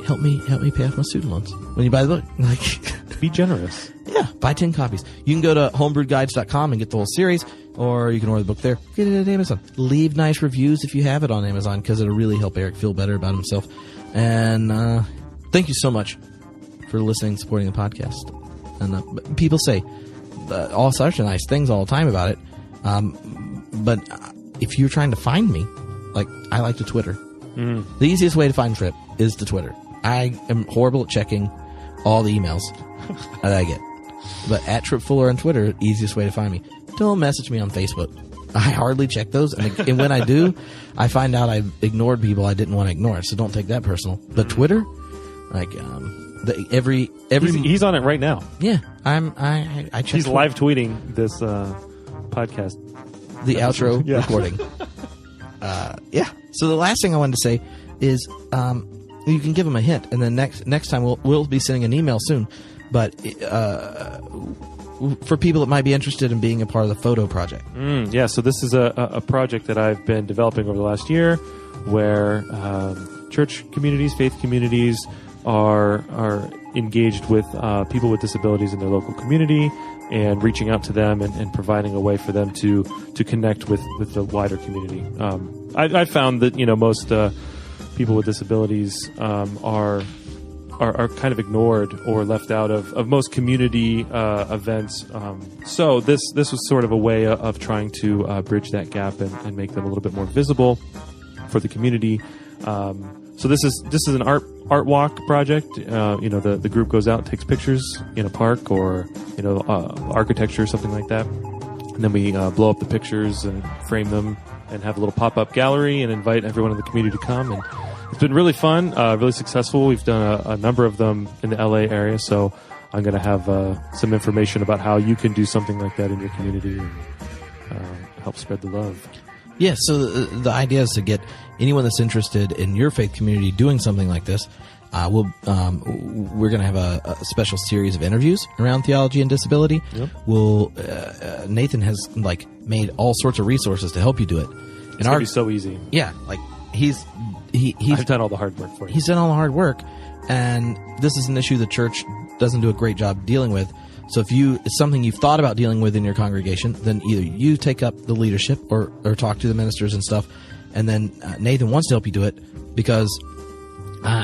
help me pay off my student loans when you buy the book. Like, Be generous. yeah, buy 10 copies. You can go to homebrewedguides.com and get the whole series, or you can order the book there. Get it at Amazon. Leave nice reviews if you have it on Amazon, because it'll really help Eric feel better about himself. And thank you so much for listening and supporting the podcast. And people say all sorts of nice things all the time about it. But if you're trying to find me, like, I like to Twitter. The easiest way to find Trip is to Twitter. I am horrible at checking all the emails that I get. But at Trip Fuller on Twitter, easiest way to find me. Don't message me on Facebook. I hardly check those. And when I do, I find out I've ignored people I didn't want to ignore. So don't take that personal. But Twitter, like, every He's on it right now. yeah, I check He's Twitter. live tweeting this podcast. The outro Yeah. recording. Yeah. So the last thing I wanted to say is you can give them a hint, and then next time we'll be sending an email soon. But for people that might be interested in being a part of the photo project. Yeah, so this is a project that I've been developing over the last year, where church communities, faith communities are engaged with people with disabilities in their local community, and reaching out to them and providing a way for them to connect with the wider community. I found that most people with disabilities are kind of ignored or left out of most community events. So this was sort of a way of trying to bridge that gap and make them a little bit more visible for the community. So this is an art walk project. The group goes out, takes pictures in a park or architecture or something like that, and then we blow up the pictures and frame them and have a little pop-up gallery and invite everyone in the community to come. And it's been really fun, really successful. We've done a number of them in the LA area, so I'm going to have some information about how you can do something like that in your community and help spread the love. Yeah, so the idea is to get anyone that's interested in your faith community doing something like this. We're going to have a special series of interviews around theology and disability. Yep. Nathan has made all sorts of resources to help you do it. It's going to be so easy. Yeah, he's done all the hard work for you. He's done all the hard work, and this is an issue the church doesn't do a great job dealing with. So if it's something you've thought about dealing with in your congregation, then either you take up the leadership or talk to the ministers and stuff, and then Nathan wants to help you do it because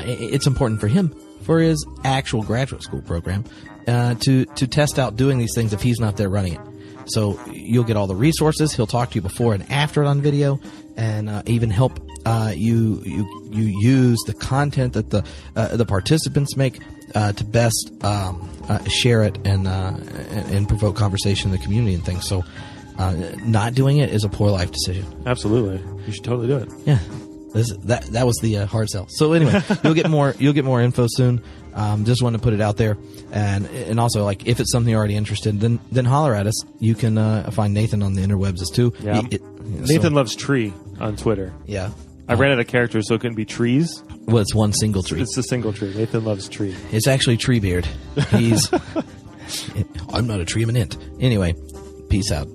it's important for him, for his actual graduate school program, to test out doing these things if he's not there running it. So you'll get all the resources. He'll talk to you before and after it on video, and even help you use the content that the participants make to best share it and provoke conversation in the community and things. So not doing it is a poor life decision. Absolutely, you should totally do it. Yeah, that was the hard sell. So anyway, you'll get more info soon. Just want to put it out there, and also, like, if it's something you're already interested in, then holler at us. You can find Nathan on the interwebs too. Yeah, Nathan loves tree on Twitter. Yeah, I ran out of characters, so it couldn't be trees. Well, it's one single tree. It's a single tree. Nathan loves tree. It's actually Treebeard. I'm not a tree, I'm an int. Anyway, peace out.